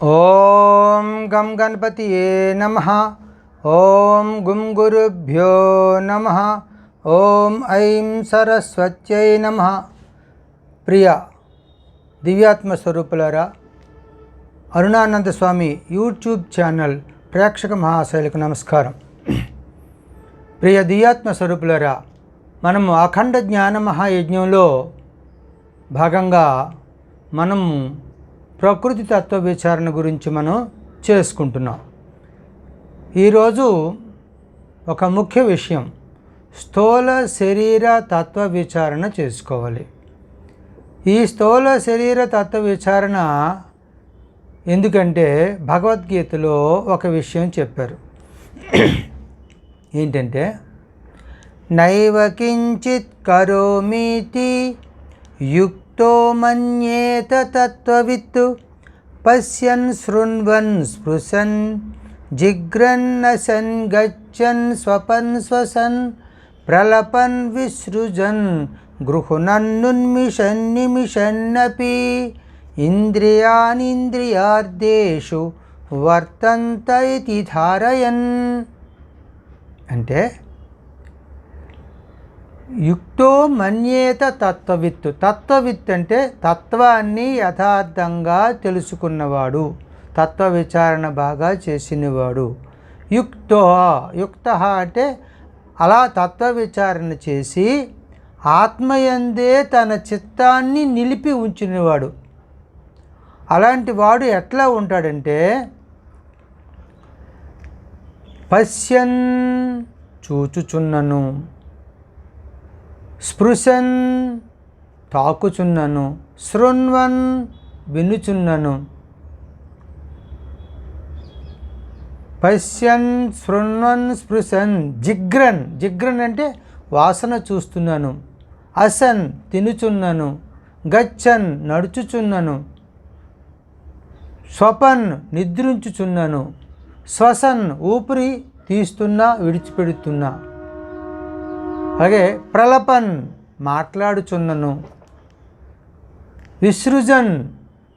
ఓం గం గణపతియే నమః. ఓం గుం గురుభ్యో నమః. ఓం ఐం సరస్వత్యై నమః. ప్రియ దివ్యాత్మ స్వరూపులారా, అరుణానంద స్వామి యూట్యూబ్ ఛానల్ ప్రేక్షక మహాశైలకు నమస్కారం. ప్రియ దివ్యాత్మ స్వరూపులారా, మనము అఖండ జ్ఞాన మహాయజ్ఞంలో భాగంగా మనము ప్రకృతి తత్వ విచారణ గురించి మనం చేసుకుంటున్నాం. ఈరోజు ఒక ముఖ్య విషయం, స్థూల శరీర తత్వ విచారణ చేసుకోవాలి. ఈ స్థూల శరీర తత్వ విచారణ ఎందుకంటే భగవద్గీతలో ఒక విషయం చెప్పారు. ఏంటంటే, నైవ కించిత్ కరోమీతి యుక్తో మన్యేత తత్వవిత్ పశ్యన్ శృణ్వన్ స్పృశన్ జిఘ్రన్నసన్ గచ్చన్ స్వపన్ శ్వసన్ ప్రలపన్ విసృజన్ గృహుణన్నున్మిషన్ నిమిషన్నపి ఇంద్రియానింద్రియార్థేషు వర్తంత ఇతి ధారయన్. అంటే యుక్తో మన్యేత తత్వవిత్. తత్వవిత్ అంటే తత్వాన్ని యథార్థంగా తెలుసుకున్నవాడు, తత్వ విచారణ బాగా చేసినవాడు. యుక్త అంటే అలా తత్వ విచారణ చేసి ఆత్మయందే తన చిత్తాన్ని నిలిపి ఉంచినవాడు. అలాంటి వాడు ఎట్లా ఉంటాడంటే, పశ్యన్ చూచుచున్నను, స్పృశన్ తాకుచున్నను, శృణ్వన్ వినుచున్నను. పశ్యన్ శృణ్వన్ స్పృశన్ జిఘ్రన్ అంటే వాసన చూస్తున్నాను, అసన్ తినుచున్నను, గచ్చన్ నడుచుచున్నను, స్వపన్ నిద్రించుచున్నను, శ్వసన్ ఊపిరి తీస్తున్నా విడిచిపెడుతున్నా, అలాగే ప్రలపన్ మాట్లాడుచున్నను, విసృజన్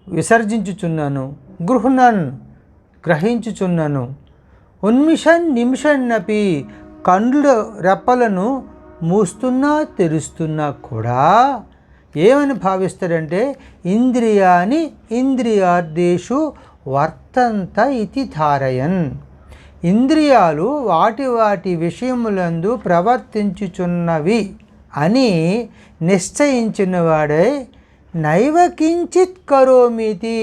విసర్జించుచున్నాను, గృహ్ణన్ గ్రహించుచున్నను, ఉన్మిషన్ నిమిషన్నపి కండ్లు రెప్పలను మూస్తున్నా తెరుస్తున్నా కూడా ఏమని భావిస్తాడంటే, ఇంద్రియాని ఇంద్రియార్థేషు వర్తంత ఇతి ధారయన్. ఇంద్రియాలు వాటి వాటి విషయములందు ప్రవర్తించుచున్నవి అని నిశ్చయించిన వాడే నైవ కించిత్ కరోమితి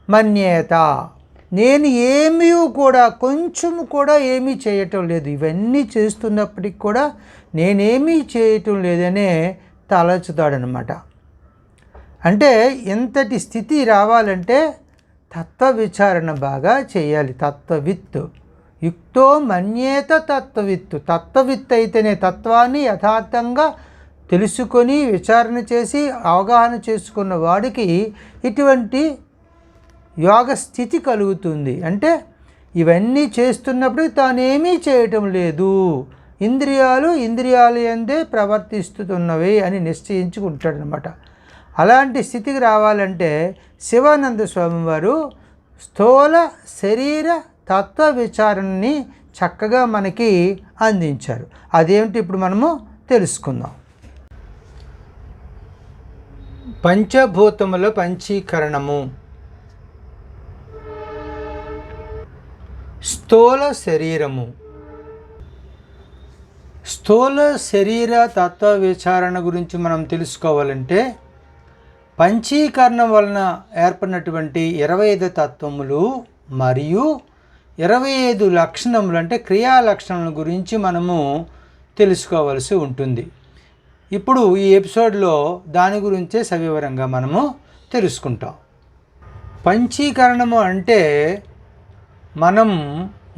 మన్యేత. నేను ఏమీ కూడా కొంచెం కూడా ఏమీ చేయటం లేదు, ఇవన్నీ చేస్తున్నప్పటికి కూడా నేనేమీ చేయటం లేదనే తలచుతాడనమాట. అంటే ఇంతటి స్థితి రావాలంటే తత్వ విచారణ బాగా చేయాలి. తత్వవిత్. యుక్తో మన్యేత తత్వవిత్. తత్వవిత్ అయితేనే తత్వాన్ని యథార్థంగా తెలుసుకొని విచారణ చేసి అవగాహన చేసుకున్న వాడికి ఇటువంటి యోగ స్థితి కలుగుతుంది. అంటే ఇవన్నీ చేస్తున్నప్పుడు తానేమీ చేయటం లేదు, ఇంద్రియాలు యందే ప్రవర్తిస్తున్నవి అని నిశ్చయించుకుంటాడనమాట. అలాంటి స్థితికి రావాలంటే శివానంద స్వామి వారు స్థూల శరీర తత్వ విచారణని చక్కగా మనకి అందించారు. అదేమిటి ఇప్పుడు మనము తెలుసుకుందాం. పంచభూతముల పంచీకరణము. స్థూల శరీరము. స్థూల శరీర తత్వ విచారణ గురించి మనం తెలుసుకోవాలంటే పంచీకరణం వలన ఏర్పడినటువంటి 25 తత్వములు మరియు 25 లక్షణములు అంటే క్రియా లక్షణముల గురించి మనము తెలుసుకోవాల్సి ఉంటుంది. ఇప్పుడు ఈ ఎపిసోడ్లో దాని గురించే సవివరంగా మనము తెలుసుకుంటాం. పంచీకరణము అంటే మనం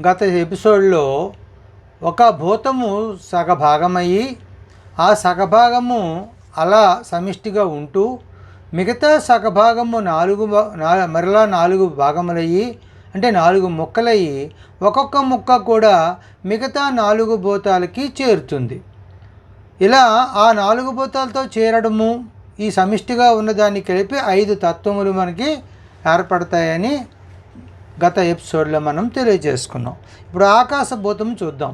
గత ఎపిసోడ్లో ఒక భూతము సగభాగమయ్యి ఆ సగభాగము అలా సమిష్టిగా ఉంటూ మిగతా సగభాగము మరలా 4 భాగములయ్యి అంటే 4 ముక్కలయ్యి ఒక్కొక్క ముక్క కూడా మిగతా 4 భూతాలకి చేరుతుంది. ఇలా ఆ 4 భూతాలతో చేరడము, ఈ సమిష్టిగా ఉన్నదాన్ని కలిపి 5 తత్వములు మనకి ఏర్పడతాయని గత ఎపిసోడ్లో మనం తెలియజేసుకున్నాం. ఇప్పుడు ఆకాశభూతం చూద్దాం.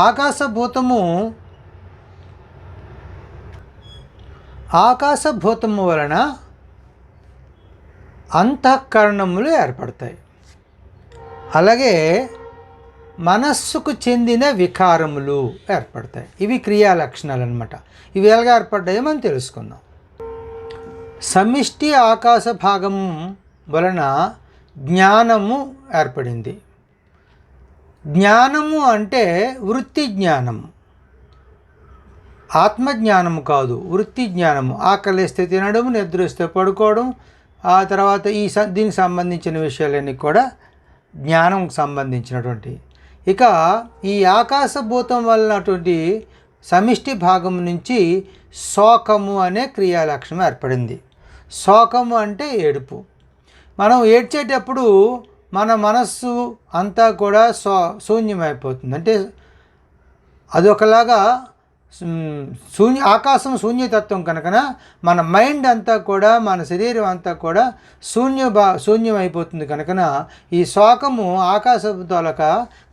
ఆకాశభూతము వలన అంతఃకరణములు ఏర్పడతాయి. అలాగే మనస్సుకు చెందిన వికారములు ఏర్పడతాయి. ఇవి క్రియా లక్షణాలు అన్నమాట. ఇవి ఎలాగా ఏర్పడ్డాయో మనం తెలుసుకుందాం. సమిష్టి ఆకాశ భాగం వలన జ్ఞానము ఏర్పడింది. జ్ఞానము అంటే వృత్తి జ్ఞానము, ఆత్మజ్ఞానము కాదు, వృత్తి జ్ఞానము. ఆకలిస్తే తినడం, నిద్రిస్తే పడుకోవడం, ఆ తర్వాత దీనికి సంబంధించిన విషయాలన్నీ కూడా జ్ఞానంకు సంబంధించినటువంటి. ఇక ఈ ఆకాశభూతం వలనటువంటి సమిష్టి భాగం నుంచి శోకము అనే క్రియా లక్షణం ఏర్పడింది. శోకము అంటే ఏడుపు. మనం ఏడ్చేటప్పుడు మన మనస్సు అంతా కూడా శూన్యమైపోతుంది. అంటే అదొకలాగా ఆకాశం శూన్యతత్వం కనుకన మన మైండ్ అంతా కూడా, మన శరీరం అంతా కూడా శూన్యమైపోతుంది కనుకన ఈ శోకము ఆకాశపు తాలూక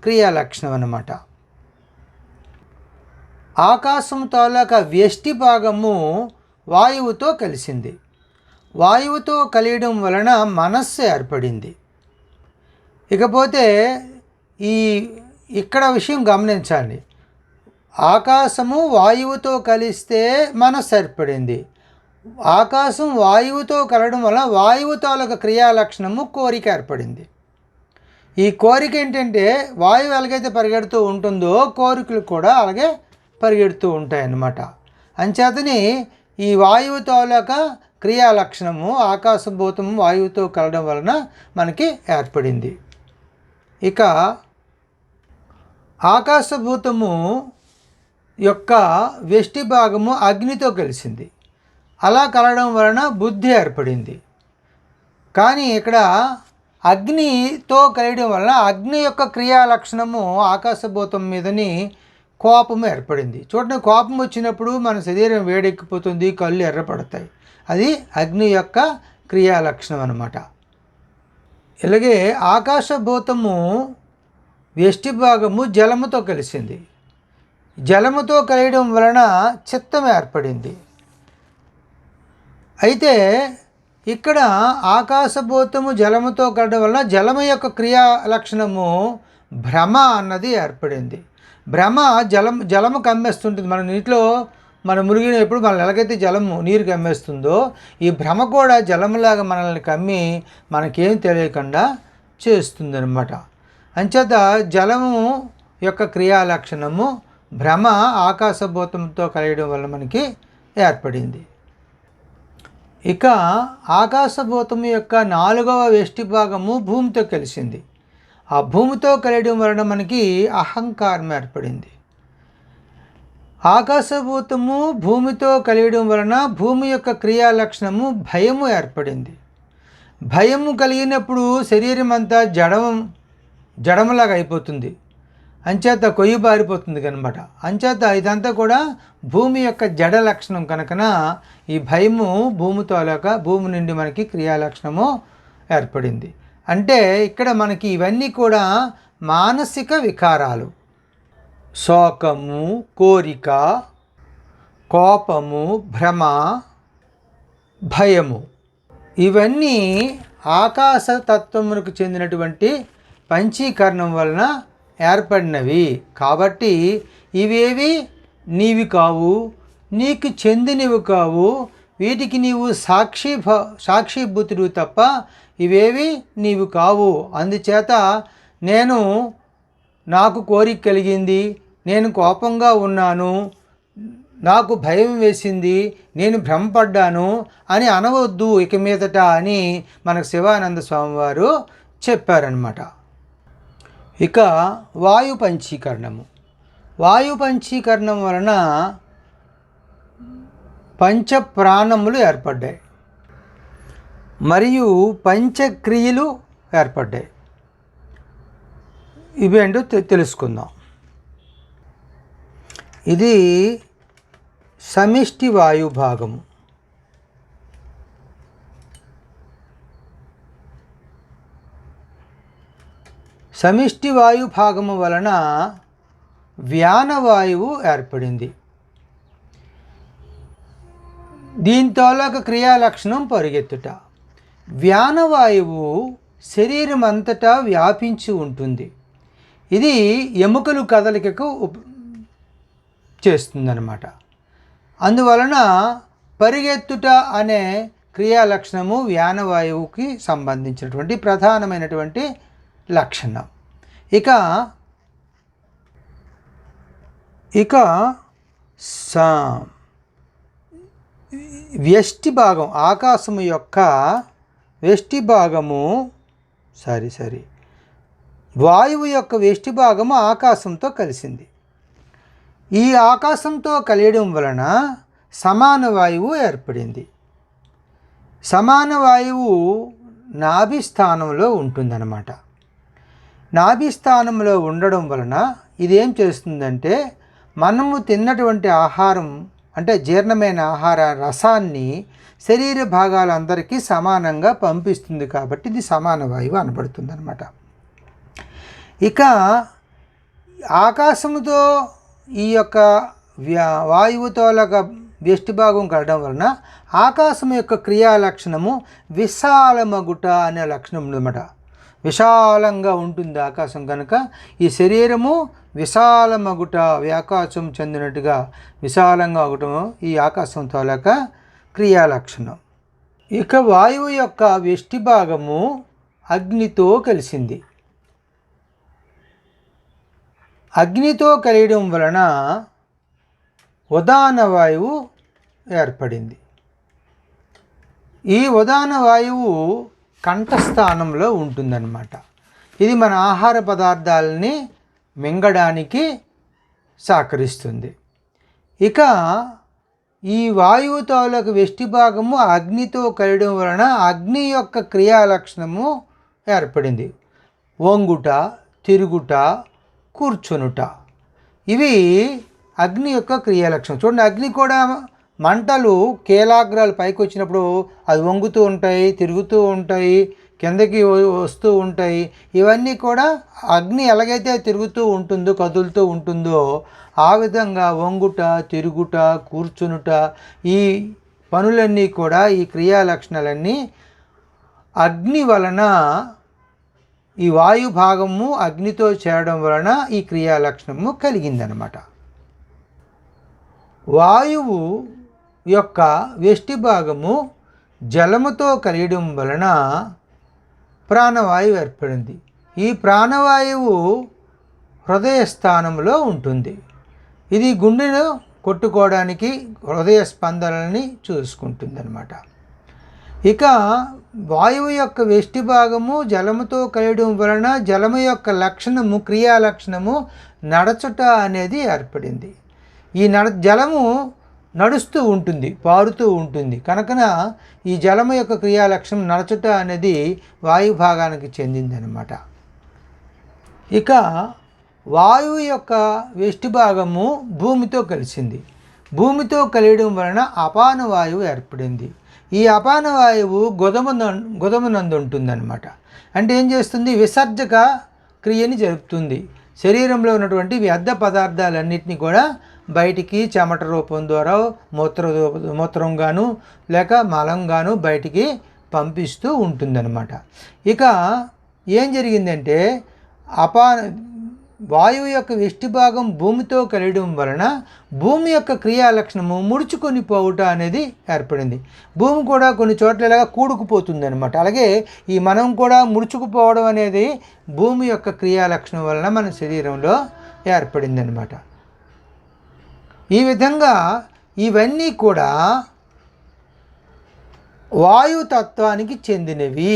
క్రియా లక్షణం అన్నమాట. ఆకాశం తాలూక వ్యష్టి భాగము వాయువుతో కలిసింది. వాయువుతో కలియడం వలన మనస్సు ఏర్పడింది. ఇకపోతే ఇక్కడ విషయం గమనించాలి. ఆకాశము వాయువుతో కలిస్తే మనస్సు ఏర్పడింది. ఆకాశం వాయువుతో కలవడం వల్ల వాయువు తాలూకా క్రియా లక్షణము కోరిక ఏర్పడింది. ఈ కోరిక ఏంటంటే వాయువు ఎలాగైతే పరిగెడుతూ ఉంటుందో కోరికలు కూడా అలాగే పరిగెడుతూ ఉంటాయన్నమాట. అంచేతని ఈ వాయువు తాలూకా క్రియా లక్షణము ఆకాశభూతము వాయువుతో కలవడం వలన మనకి ఏర్పడింది. ఇక ఆకాశభూతము యొక్క వ్యష్టి భాగము అగ్నితో కలిసింది. అలా కలవడం వలన బుద్ధి ఏర్పడింది. కానీ ఇక్కడ అగ్నితో కలియడం వలన అగ్ని యొక్క క్రియా లక్షణము ఆకాశభూతం మీదని కోపము ఏర్పడింది. చూడండి, కోపం వచ్చినప్పుడు మన శరీరం వేడెక్కిపోతుంది, కళ్ళు ఎర్రపడతాయి. అది అగ్ని యొక్క క్రియా లక్షణం అన్నమాట. ఇలాగే ఆకాశభూతము వ్యష్టి భాగము జలముతో కలిసింది. జలముతో కలియడం వలన చిత్తం ఏర్పడింది. అయితే ఇక్కడ ఆకాశభూతము జలముతో కలవడం వలన జలము యొక్క క్రియా లక్షణము భ్రమ అన్నది ఏర్పడింది. భ్రమ జలము కమ్మేస్తుంటుంది. మన నీటిలో మనం మునిగినప్పుడు మనల్ని ఎలాగైతే నీరు కమ్మేస్తుందో ఈ భ్రమ కూడా జలములాగా మనల్ని కమ్మి మనకేం తెలియకుండా చేస్తుందన్నమాట. అంచేత జలము యొక్క క్రియా లక్షణము భ్రమ ఆకాశభూతంతో కలియడం వల్ల మనకి ఏర్పడింది. ఇక ఆకాశభూతము యొక్క 4వ వ్యష్టి భాగము భూమితో కలిసింది. ఆ భూమితో కలియడం వలన మనకి అహంకారం ఏర్పడింది. ఆకాశభూతము భూమితో కలియడం వలన భూమి యొక్క క్రియా లక్షణము భయము ఏర్పడింది. భయము కలిగినప్పుడు శరీరం అంతా జడములాగా అయిపోతుంది. అంచేత కొయ్యి బారిపోతుంది కనమాట. అంచేత ఇదంతా కూడా భూమి యొక్క జడ లక్షణం కనుకన ఈ భయము భూమి నుండి మనకి క్రియా లక్షణము ఏర్పడింది. అంటే ఇక్కడ మనకి ఇవన్నీ కూడా మానసిక వికారాలు. శోకము, కోరిక, కోపము, భ్రమ, భయము ఇవన్నీ ఆకాశ తత్వమునకు చెందినటువంటి పంచీకరణం వలన ఏర్పడినవి. కాబట్టి ఇవేవి నీవి కావు, నీకు చెందినవి కావు. వీటికి నీవు సాక్షిభూతుడు తప్ప ఇవేవి నీవు కావు. అందుచేత నాకు కోరిక కలిగింది, నేను కోపంగా ఉన్నాను, నాకు భయం వేసింది, నేను భ్రమపడ్డాను అని అనవద్దు ఇక మీదట అని మనకు శివానంద స్వామి వారు చెప్పారనమాట. ఇక వాయు పంచీకరణము. వాయు పంచీకరణం వలన పంచప్రాణములు ఏర్పడ్డాయి మరియు పంచక్రియలు ఏర్పడ్డాయి. ఇవేంటో తెలుసుకుందాం. ఇది సమిష్టి వాయు భాగము. సమిష్టి వాయు భాగము వలన వ్యానవాయువు ఏర్పడింది. దీంతోలక క్రియాలక్షణం పరుగెత్తుట. వ్యానవాయువు శరీరం అంతటా వ్యాపించి ఉంటుంది. ఇది ఎముకలు కదలికకు చేస్తుందన్నమాట. అందువలన పరిగెత్తుట అనే క్రియాలక్షణము వ్యానవాయువుకి సంబంధించినటువంటి ప్రధానమైనటువంటి లక్షణం. ఇక వ్యష్టి భాగం, ఆకాశము యొక్క వ్యష్టి భాగము వాయువు యొక్క వ్యష్టి భాగము ఆకాశంతో కలిసింది. ఈ ఆకాశంతో కలియడం వలన సమాన వాయువు ఏర్పడింది. సమాన వాయువు నాభి స్థానంలో ఉంటుందన్నమాట. నాభి స్థానంలో ఉండడం వలన ఇదేం చేస్తుందంటే మనము తిన్నటువంటి ఆహారం అంటే జీర్ణమైన ఆహార రసాన్ని శరీర భాగాలందరికీ సమానంగా పంపిస్తుంది. కాబట్టి ఇది సమాన వాయువు అనబడుతుంది అన్నమాట. ఇక ఆకాశముతో ఈ యొక్క వాయువుతోలక వ్యష్టి భాగం కలడం వలన ఆకాశం యొక్క క్రియాలక్షణము విశాలమగుట అనే లక్షణం ఉందన్నమాట. విశాలంగా ఉంటుంది ఆకాశం కనుక ఈ శరీరము విశాలమగుట, వ్యాకాశం చెందినట్టుగా విశాలంగా అవటము ఈ ఆకాశం తోలక క్రియాలక్షణం. ఇక వాయువు యొక్క వ్యష్టి భాగము అగ్నితో కలిసింది. అగ్నితో కలియడం వలన ఉదాన వాయువు ఏర్పడింది. ఈ ఉదాన వాయువు కంఠస్థానంలో ఉంటుందన్నమాట. ఇది మన ఆహార పదార్థాలని మింగడానికి సహకరిస్తుంది. ఇక ఈ వాయువు తాలూకు వ్యష్టి భాగము అగ్నితో కలియడం వలన అగ్ని యొక్క క్రియాలక్షణము ఏర్పడింది. వంగుట, తిరుగుట, కూర్చునుట ఇవి అగ్ని యొక్క క్రియాలక్షణం. చూడండి, అగ్ని కూడా మంటలు కీలాగ్రాలు పైకి వచ్చినప్పుడు అది వంగుతూ ఉంటాయి, తిరుగుతూ ఉంటాయి, కిందకి వస్తూ ఉంటాయి. ఇవన్నీ కూడా అగ్ని ఎలాగైతే తిరుగుతూ ఉంటుందో, కదులుతూ ఉంటుందో ఆ విధంగా వంగుట, తిరుగుట, కూర్చునుట ఈ పనులన్నీ కూడా, ఈ క్రియాలక్షణాలన్నీ అగ్ని వలన, ఈ వాయు భాగము అగ్నితో చేరడం వలన ఈ క్రియాలక్షణము కలిగిందనమాట. వాయువు యొక్క వ్యష్టి భాగము జలముతో కలియడం వలన ప్రాణవాయువు ఏర్పడింది. ఈ ప్రాణవాయువు హృదయ స్థానంలో ఉంటుంది. ఇది గుండెను కొట్టుకోవడానికి, హృదయ స్పందనని చూసుకుంటుంది అన్నమాట. ఇక వాయువు యొక్క వ్యష్టి భాగము జలముతో కలియడం వలన జలము యొక్క లక్షణము, క్రియాలక్షణము నడచుట అనేది ఏర్పడింది. ఈ జలము నడుస్తూ ఉంటుంది, పారుతూ ఉంటుంది కనుకన ఈ జలము యొక్క క్రియాలక్షణం నడచుట అనేది వాయు భాగానికి చెందిందనమాట. ఇక వాయువు యొక్క వ్యష్టి భాగము భూమితో కలిసింది. భూమితో కలియడం వలన అపాన వాయువు ఏర్పడింది. ఈ అపాన వాయువు గుదమునందు ఉంటుందన్నమాట. అంటే ఏం చేస్తుంది? విసర్జక క్రియని జరుపుతుంది. శరీరంలో ఉన్నటువంటి వ్యర్థ పదార్థాలన్నింటినీ కూడా బయటికి చెమట రూపం ద్వారా మూత్రంగాను లేక మలంగాను బయటికి పంపిస్తూ ఉంటుందన్నమాట. ఇక ఏం జరిగిందంటే వాయువు యొక్క వ్యష్టి భాగం భూమితో కలియడం వలన భూమి యొక్క క్రియాలక్షణము ముడుచుకొని పోవుట అనేది ఏర్పడింది. భూమి కూడా కొన్ని చోట్ల ఇలాగా కూడుకుపోతుంది అనమాట. అలాగే ఈ మనం కూడా ముడుచుకుపోవడం అనేది భూమి యొక్క క్రియాలక్షణం వలన మన శరీరంలో ఏర్పడింది అనమాట. ఈ విధంగా ఇవన్నీ కూడా వాయుతత్వానికి చెందినవి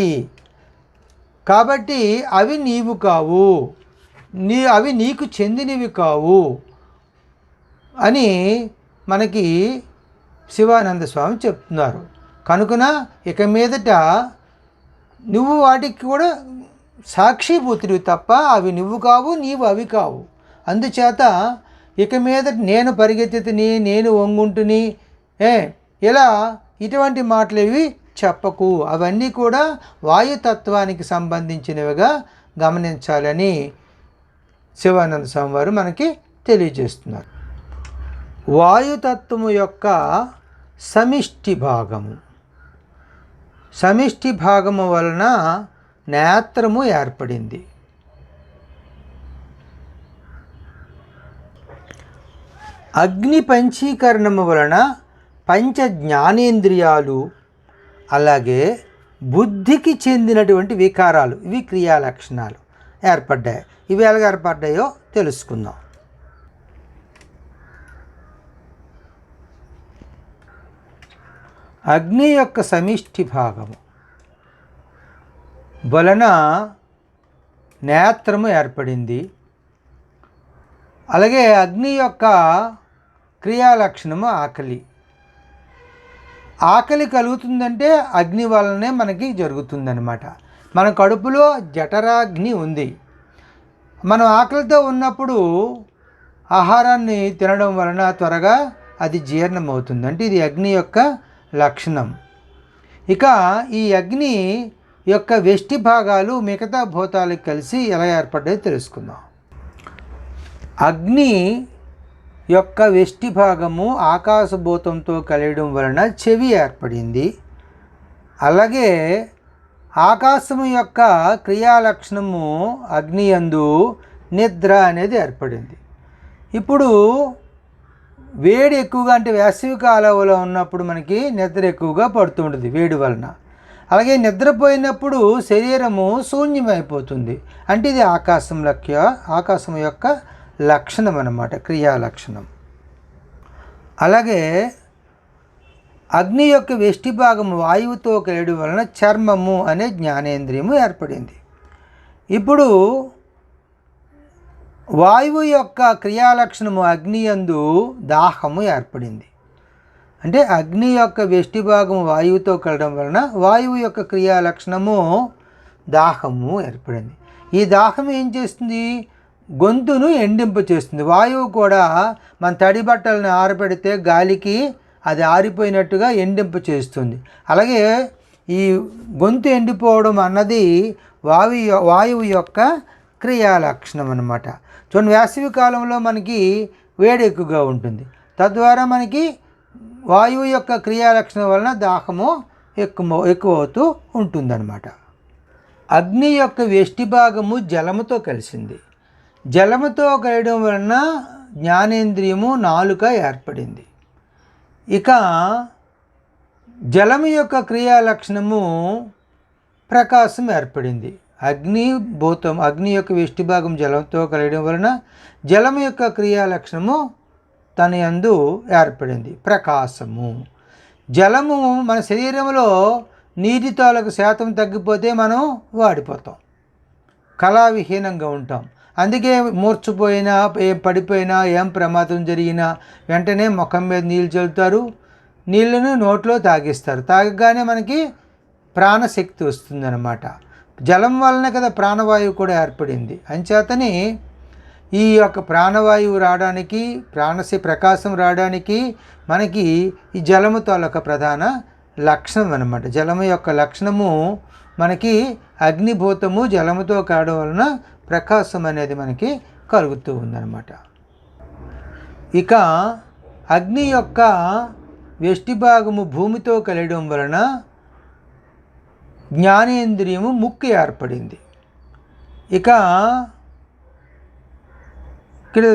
కాబట్టి అవి నీవు కావు, అవి నీకు చెందినవి కావు అని మనకి శివానంద స్వామి చెప్తున్నారు. కనుకన ఇక మీదట నువ్వు వాటికి కూడా సాక్షిభూతుడివి తప్ప అవి నువ్వు కావు, నీవు అవి కావు. అందుచేత ఇక మీద నేను పరిగెత్తుని, నేను వంగుంటుని ఇలా ఇటువంటి మాటలు ఇవి చెప్పకు. అవన్నీ కూడా వాయుతత్వానికి సంబంధించినవిగా గమనించాలని శివానంద స్వామి వారు మనకి తెలియజేస్తున్నారు. వాయుతత్వము యొక్క సమిష్టి భాగము, సమిష్టి భాగము వలన నేత్రము ఏర్పడింది. అగ్ని పంచీకరణము వలన పంచ జ్ఞానేంద్రియాలు అలాగే బుద్ధికి చెందినటువంటి వికారాలు, ఇవి క్రియాలక్షణాలు ఏర్పడ్డాయి. ఇవి ఎలాగ ఏర్పడ్డాయో తెలుసుకుందాం. అగ్ని యొక్క సమిష్టి భాగము వలన నేత్రము ఏర్పడింది. అలాగే అగ్ని యొక్క క్రియాలక్షణము ఆకలి. ఆకలి కలుగుతుందంటే అగ్ని వలనే మనకి జరుగుతుందన్నమాట. మన కడుపులో జఠరాగ్ని ఉంది. మనం ఆకలితో ఉన్నప్పుడు ఆహారాన్ని తినడం వలన త్వరగా అది జీర్ణమవుతుంది. అంటే ఇది అగ్ని యొక్క లక్షణం. ఇక ఈ అగ్ని యొక్క వెష్టి భాగాలు మిగతా భూతాలకు కలిసి ఎలా ఏర్పడ్డాయో తెలుసుకుందాం. అగ్ని యొక్క వెష్టి భాగము ఆకాశభూతంతో కలియడం వలన చెవి ఏర్పడింది. అలాగే ఆకాశము యొక్క క్రియాలక్షణము అగ్ని యందు నిద్ర అనేది ఏర్పడింది. ఇప్పుడు వేడి ఎక్కువగా, అంటే వేసవి కాలంలో ఉన్నప్పుడు మనకి నిద్ర ఎక్కువగా పడుతుంటుంది వేడి వలన. అలాగే నిద్రపోయినప్పుడు శరీరము శూన్యమైపోతుంది. అంటే ఇది ఆకాశం యొక్క లక్షణం అన్నమాట, క్రియాలక్షణం. అలాగే అగ్ని యొక్క వెష్టి భాగము వాయువుతో కలియడం వలన చర్మము అనే జ్ఞానేంద్రియము ఏర్పడింది. ఇప్పుడు వాయువు యొక్క క్రియాలక్షణము అగ్ని యందు దాహము ఏర్పడింది. అంటే అగ్ని యొక్క వెష్టి భాగము వాయువుతో కలవడం వలన వాయువు యొక్క క్రియాలక్షణము దాహము ఏర్పడింది. ఈ దాహం ఏం చేస్తుంది? గొంతును ఎండింప చేస్తుంది. వాయువు కూడా మన తడి బట్టలను ఆరబెడితే గాలికి అది ఆరిపోయినట్టుగా ఎండింప చేస్తుంది. అలాగే ఈ గొంతు ఎండిపోవడం అన్నది వాయువు యొక్క క్రియాలక్షణం అన్నమాట. చూడండి, వేసవి కాలంలో మనకి వేడి ఎక్కువగా ఉంటుంది. తద్వారా మనకి వాయువు యొక్క క్రియాలక్షణం వలన దాహము ఎక్కువ అవుతూ ఉంటుందన్నమాట. అగ్ని యొక్క వెష్టి భాగము జలముతో కలిసింది. జలముతో కలియడం వలన జ్ఞానేంద్రియము నాలుక ఏర్పడింది. ఇక జలము యొక్క క్రియాలక్షణము ప్రకాశం ఏర్పడింది. అగ్ని యొక్క వెష్టి భాగం జలంతో కలియడం వలన జలము యొక్క క్రియాలక్షణము తన యందు ఏర్పడింది, ప్రకాశము. జలము మన శరీరంలో నీటి తాలూకు శాతం తగ్గిపోతే మనం వాడిపోతాం, కళావిహీనంగా ఉంటాం. అందుకే మూర్చిపోయినా, పడిపోయినా, ఏం ప్రమాదం జరిగినా వెంటనే ముఖం మీద నీళ్ళు చల్లుతారు, నీళ్ళను నోట్లో తాగిస్తారు. తాగగానే మనకి ప్రాణశక్తి వస్తుందన్నమాట. జలం వలన కదా ప్రాణవాయువు కూడా ఏర్పడింది. అంచేతని ఈ యొక్క ప్రాణవాయువు రావడానికి, ప్రకాశం రావడానికి మనకి ఈ జలము తాలూకా ప్రధాన లక్షణం అన్నమాట. జలము యొక్క లక్షణము మనకి అగ్నిభూతము జలముతో కావడం వలన ప్రకాశం అనేది మనకి కలుగుతూ ఉందన్నమాట. ఇక అగ్ని యొక్క వెష్టి భాగము భూమితో కలియడం వలన జ్ఞానేంద్రియము ముక్కు ఏర్పడింది. ఇక ఇక్కడ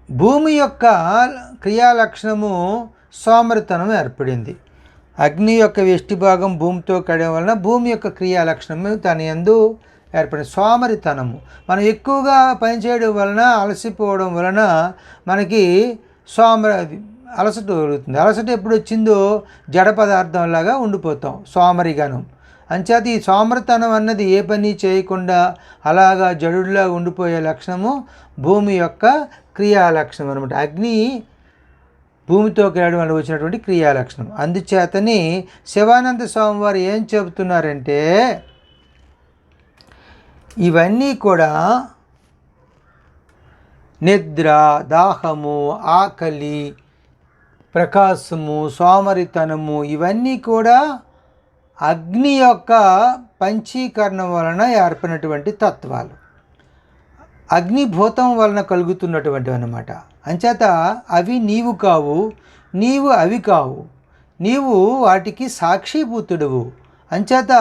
భూమి యొక్క క్రియాలక్షణము సోమరితనం ఏర్పడింది. అగ్ని యొక్క వెష్టి భాగం భూమితో కలియడం వలన భూమి యొక్క క్రియాలక్షణము తన యందు ఏర్పడింది, సోమరితనము. మనం ఎక్కువగా పనిచేయడం వలన, అలసిపోవడం వలన మనకి అలసట కలుగుతుంది. అలసట ఎప్పుడు వచ్చిందో జడ పదార్థంలాగా ఉండిపోతాం, సోమరిగానం. అంచేత ఈ సోమరితనం అన్నది ఏ పని చేయకుండా అలాగా జడులా ఉండిపోయే లక్షణము భూమి యొక్క క్రియాలక్షణం అనమాట. అగ్ని భూమితో కలియడం వల్ల వచ్చినటువంటి క్రియాలక్షణం. అందుచేతని శివానంద స్వామి వారు ఏం చెబుతున్నారంటే, ఇవన్నీ కూడా నిద్ర, దాహము, ఆకలి, ప్రకాశము, సోమరితనము ఇవన్నీ కూడా అగ్ని యొక్క పంచీకరణం వలన ఏర్పడినటువంటి తత్వాలు, అగ్నిభూతం వలన కలుగుతున్నటువంటివి అన్నమాట. అంచేత అవి నీవు కావు, నీవు అవి కావు, నీవు వాటికి సాక్షిభూతుడువు. అంచేత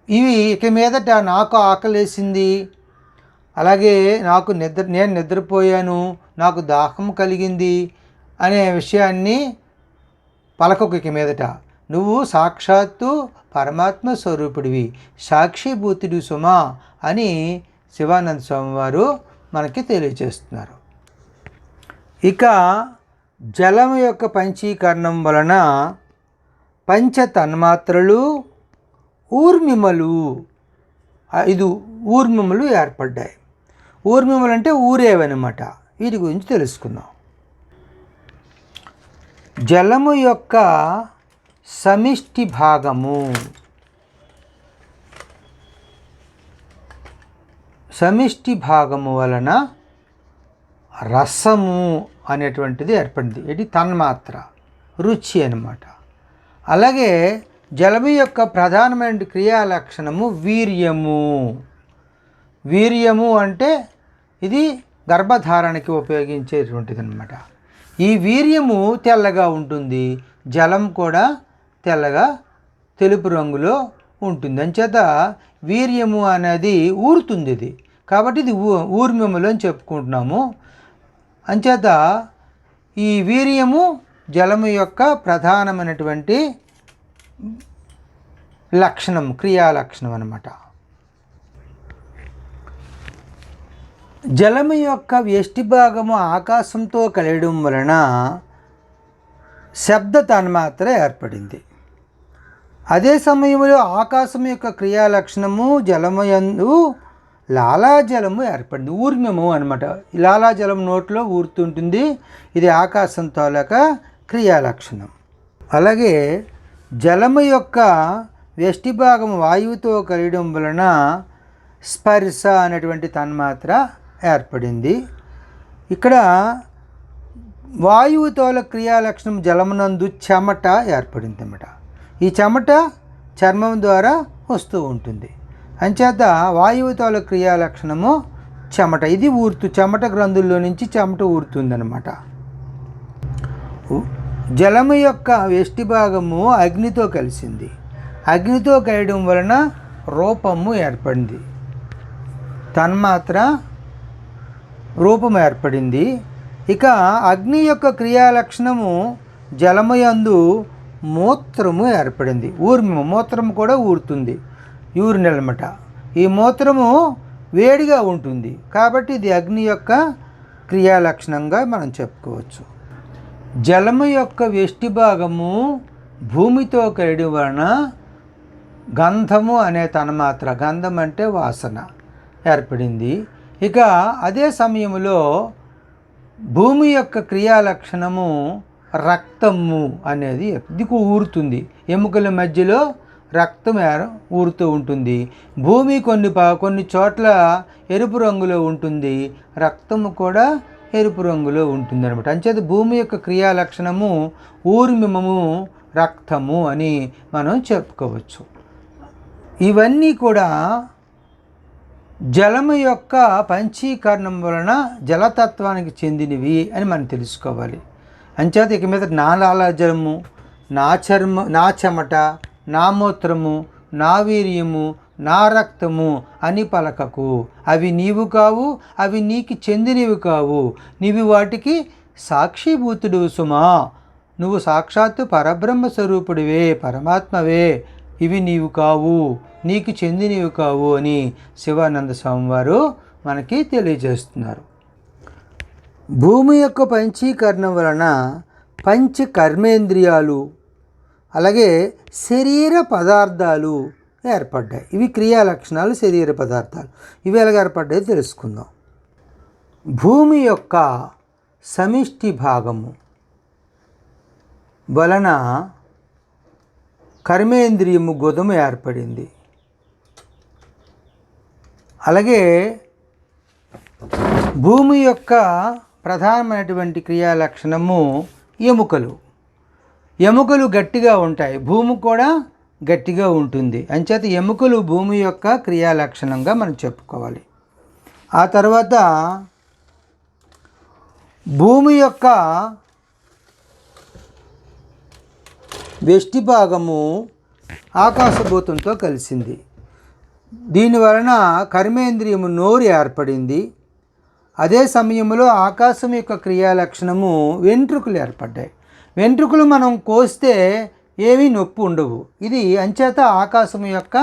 ఇవి ఇక మీదట నాకు ఆకలేసింది, అలాగే నేను నిద్రపోయాను, నాకు దాహం కలిగింది అనే విషయాన్ని పలకకు ఇక మీదట. నువ్వు సాక్షాత్తు పరమాత్మ స్వరూపుడివి, సాక్షిభూతుడి సుమా అని శివానంద స్వామి వారు మనకి తెలియజేస్తున్నారు. ఇక జలం యొక్క పంచీకరణం వలన పంచ తన్మాత్రలు, ఊర్మిమలు, 5 ఊర్మిమలు ఏర్పడ్డాయి. ఊర్మిమలు అంటే ఊరేవన్నమాట. వీటి గురించి తెలుసుకుందాం. జలము యొక్క సమిష్టి భాగము, సమిష్టి భాగము వలన రసము అనేటువంటిది ఏర్పడింది. ఇది తన్మాత్ర, రుచి అన్నమాట. అలాగే జలము యొక్క ప్రధానమైన క్రియాలక్షణము వీర్యము. వీర్యము అంటే ఇది గర్భధారణకి ఉపయోగించేటువంటిది అన్నమాట. ఈ వీర్యము తెల్లగా ఉంటుంది, జలం కూడా తెల్లగా తెలుపు రంగులో ఉంటుంది. అంచేత వీర్యము అనేది ఊరుతుంది. ఇది కాబట్టి ఇది ఊర్మిమలు అని చెప్పుకుంటున్నాము. అంచేత ఈ వీర్యము జలము యొక్క ప్రధానమైనటువంటి లక్షణం, క్రియాలక్షణం అన్నమాట. జలము యొక్క వ్యష్టి భాగము ఆకాశంతో కలియడం వలన శబ్ద తన్మాత్ర ఏర్పడింది. అదే సమయంలో ఆకాశం యొక్క క్రియాలక్షణము జలము యందు లాలాజలము ఏర్పడింది, ఊర్మిము అనమాట. లాలాజలం నోట్లో ఊరుతుంటుంది, ఇది ఆకాశం తాలూక క్రియాలక్షణం. అలాగే జలము యొక్క వ్యష్టి భాగం వాయువుతో కలియడం వలన స్పర్శ అనేటువంటి తన్మాత్ర ఏర్పడింది. ఇక్కడ వాయువుతోల క్రియాలక్షణం జలమునందు చెమట ఏర్పడింది అన్నమాట. ఈ చెమట చర్మం ద్వారా వస్తూ ఉంటుంది. అంచేత వాయువుతోల క్రియాలక్షణము చెమట. ఇది చెమట గ్రంథుల్లో నుంచి చెమట ఊరుతుందన్నమాట. జలము యొక్క వ్యష్టి భాగము అగ్నితో కలిసింది. అగ్నితో కలియడం వలన రూపము ఏర్పడింది, తన్మాత్ర రూపం ఏర్పడింది. ఇక అగ్ని యొక్క క్రియాలక్షణము జలమయందు మూత్రము ఏర్పడింది. మూత్రము కూడా ఊరుతుంది, యూరిన్ అన్నమాట. ఈ మూత్రము వేడిగా ఉంటుంది కాబట్టి ఇది అగ్ని యొక్క క్రియాలక్షణంగా మనం చెప్పుకోవచ్చు. జలము యొక్క వ్యష్టి భాగము భూమితో కలియడం వలన గంధము అనే తన్మాత్ర, గంధం అంటే వాసన, ఏర్పడింది. ఇక అదే సమయంలో భూమి యొక్క క్రియాలక్షణము రక్తము అనేది దిక్కు ఊరుతుంది. ఎముకల మధ్యలో రక్తం ఊరుతూ ఉంటుంది. భూమి కొన్ని చోట్ల ఎరుపు రంగులో ఉంటుంది, రక్తము కూడా ఎరుపు రంగులో ఉంటుంది అనమాట. అంచేత భూమి యొక్క క్రియాలక్షణము ఊర్మిమము, రక్తము అని మనం చెప్పుకోవచ్చు. ఇవన్నీ కూడా జలము యొక్క పంచీకరణం వలన జలతత్వానికి చెందినవి అని మనం తెలుసుకోవాలి. అంచేత ఇక మీద నా లాలాజలము, నా చెమట, నా మూత్రము, నా వీర్యము, నా రక్తము అని పలకకు. అవి నీవు కావు, అవి నీకు చెందినవి కావు, నీవు వాటికి సాక్షిభూతుడు సుమా. నువ్వు సాక్షాత్తు పరబ్రహ్మ స్వరూపుడివే, పరమాత్మవే. ఇవి నీవు కావు, నీకు చెందినవి కావు అని శివానంద స్వామి వారు మనకి తెలియజేస్తున్నారు. భూమి యొక్క పంచీకరణం వలన పంచ కర్మేంద్రియాలు, అలాగే శరీర పదార్థాలు ఏర్పడ్డాయి. ఇవి క్రియాలక్షణాలు, శరీర పదార్థాలు. ఇవి ఎలాగ ఏర్పడ్డాయో తెలుసుకుందాం. భూమి యొక్క సమిష్టి భాగము వలన కర్మేంద్రియము గుదము ఏర్పడింది. అలాగే భూమి యొక్క ప్రధానమైనటువంటి క్రియాలక్షణము ఎముకలు. ఎముకలు గట్టిగా ఉంటాయి, భూమి కూడా గట్టిగా ఉంటుంది. అంచేత ఎముకలు భూమి యొక్క క్రియాలక్షణంగా మనం చెప్పుకోవాలి. ఆ తర్వాత భూమి యొక్క వెష్టి భాగము ఆకాశభూతంతో కలిసింది. దీనివలన కర్మేంద్రియము నోరు ఏర్పడింది. అదే సమయంలో ఆకాశం యొక్క క్రియాలక్షణము వెంట్రుకలు ఏర్పడ్డాయి. వెంట్రుకలు మనం కోస్తే ఏమీ నొప్పి ఉండవు. ఇది అంచేత ఆకాశం యొక్క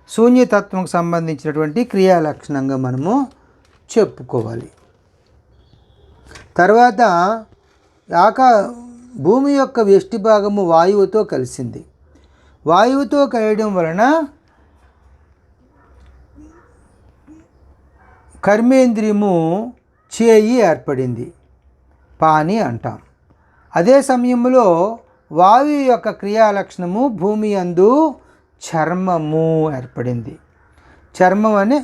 శూన్యతత్వంకు సంబంధించినటువంటి క్రియాలక్షణంగా మనము చెప్పుకోవాలి. తర్వాత భూమి యొక్క వెష్టి భాగము వాయువుతో కలిసింది. వాయువుతో కలియడం వలన కర్మేంద్రియము చేయి ఏర్పడింది, పాని అంటాం. అదే సమయంలో వాయువు యొక్క క్రియాలక్షణము భూమి యందు చర్మము ఏర్పడింది. చర్మం అనే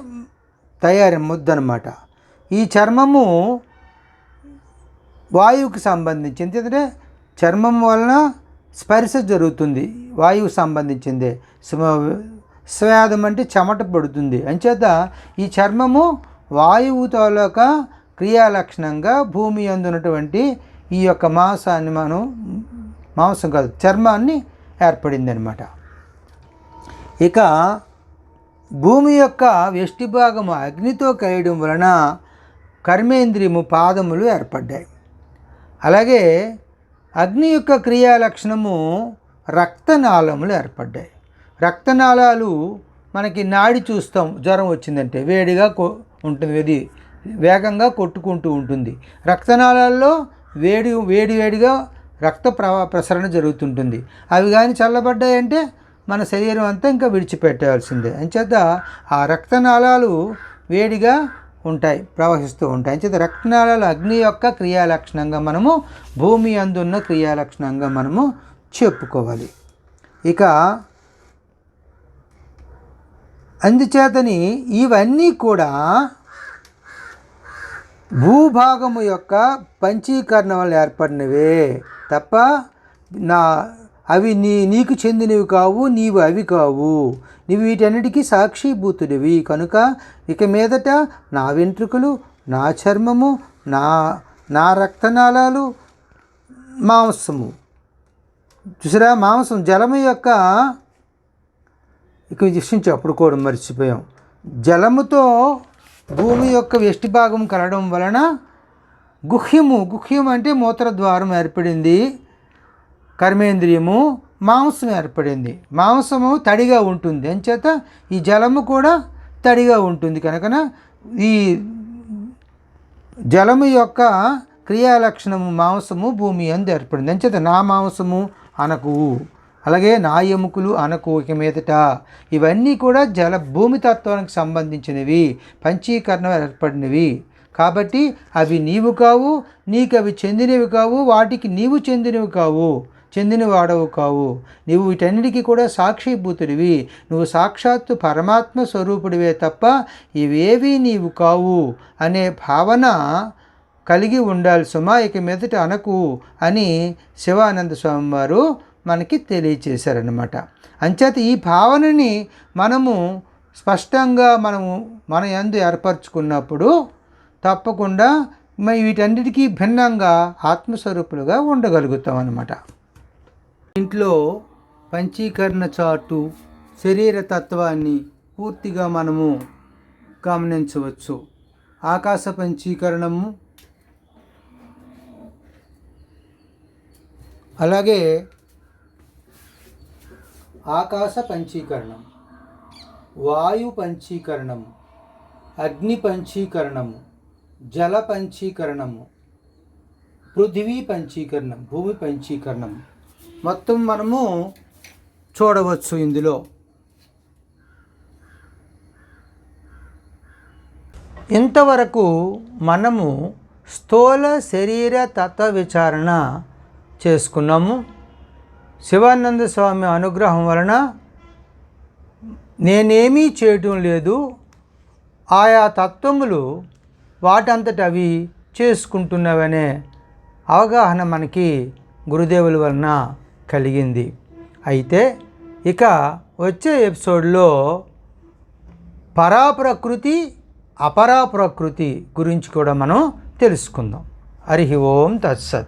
తయారీ ముద్దనమాట. ఈ చర్మము వాయువుకి సంబంధించింది. ఎందుకంటే చర్మం వలన స్పర్శ జరుగుతుంది, వాయువుకు సంబంధించిందే. స్వేదం అంటే చెమట పడుతుంది. అంచేత ఈ చర్మము వాయువు తాలూకా క్రియాలక్షణంగా భూమి అందున్నటువంటి ఈ యొక్క మాంసాన్ని మాంసం కాదు చర్మాన్ని ఏర్పడింది అనమాట. ఇక భూమి యొక్క వెష్టి భాగము అగ్నితో కలియడం వలన కర్మేంద్రియము పాదములు ఏర్పడ్డాయి. అలాగే అగ్ని యొక్క క్రియాలక్షణము రక్తనాళములు ఏర్పడ్డాయి. రక్తనాళాలు మనకి నాడి చూస్తాం, జ్వరం వచ్చిందంటే వేడిగా ఉంటుంది, అది వేగంగా కొట్టుకుంటూ ఉంటుంది. రక్తనాళాల్లో వేడిగా రక్త ప్రసరణ జరుగుతుంటుంది. అవి కానీ చల్లబడ్డాయంటే మన శరీరం అంతా ఇంకా విడిచిపెట్టాల్సిందే. అంచేత ఆ రక్తనాళాలు వేడిగా ఉంటాయి, ప్రవహిస్తూ ఉంటాయి. అంచేత రక్తనాళాలు అగ్ని యొక్క క్రియాలక్షణంగా మనము భూమి అందున్న క్రియాలక్షణంగా మనము చెప్పుకోవాలి. ఇక అందుచేతని ఇవన్నీ కూడా భూభాగము యొక్క పంచీకరణ వల్ల ఏర్పడినవే తప్ప అవి నీకు చెందినవి కావు, నీవు అవి కావు. నీవు వీటన్నిటికీ సాక్షిభూతుడివి. కనుక ఇక మీదట నా వెంట్రుకలు, నా చర్మము, నా రక్తనాళాలు, మాంసము. చూసారా, మాంసం జలము యొక్క ఇక విషయం చెప్పుకోవడం మర్చిపోయాం. జలముతో భూమి యొక్క వెష్టి భాగం కలవడం వలన గుహ్యం అంటే మూత్రద్వారం ఏర్పడింది. కర్మేంద్రియము మాంసం ఏర్పడింది. మాంసము తడిగా ఉంటుంది, అంచేత ఈ జలము కూడా తడిగా ఉంటుంది. కనుకన ఈ జలము యొక్క క్రియాలక్షణము మాంసము భూమి యందు ఏర్పడింది. అంచేత నా మాంసము అనకు, అలాగే నా ఎముకలు అనకు ఇక మీదట. ఇవన్నీ కూడా భూమి తత్వానికి సంబంధించినవి, పంచీకరణ ఏర్పడినవి. కాబట్టి అవి నీవు కావు, నీకు అవి చెందినవి కావు, వాటికి నీవు చెందినవి కావు, చెందినవాడవు కావు. నీవు వీటన్నిటికీ కూడా సాక్షిభూతుడివి. నువ్వు సాక్షాత్తు పరమాత్మ స్వరూపుడివే తప్ప ఇవేవీ నీవు కావు అనే భావన కలిగి ఉండాలి సుమా, ఇక మీదట అనకు అని శివానంద స్వామి వారు మనకి తెలియచేశారన్నమాట. అంచేత ఈ భావనని మనము స్పష్టంగా మన యందు ఏర్పరచుకున్నప్పుడు తప్పకుండా వీటన్నిటికీ భిన్నంగా ఆత్మస్వరూపులుగా ఉండగలుగుతాం అన్నమాట. ఇంట్లో పంచీకరణ చాటు శరీర తత్వాన్ని పూర్తిగా మనము గమనించవచ్చు. ఆకాశ పంచీకరణము, అలాగే ఆకాశ పంచీకరణం, వాయు పంచీకరణము, అగ్ని పంచీకరణము, జల పంచీకరణము, పృథివీ పంచీకరణం, భూమి పంచీకరణం మొత్తం మనము చూడవచ్చు ఇందులో. ఇంతవరకు మనము స్థూల శరీర తత్వ విచారణ చేసుకున్నాము. శివానంద స్వామి అనుగ్రహం వలన నేనేమీ చేయటం లేదు, ఆయా తత్వములు వాటంతట అవి చేసుకుంటున్నవనే అవగాహన మనకి గురుదేవుల వలన కలిగింది. అయితే ఇక వచ్చే ఎపిసోడ్లో పరాప్రకృతి అపరాప్రకృతి గురించి కూడా మనం తెలుసుకుందాం. హరి ఓం తత్సత్.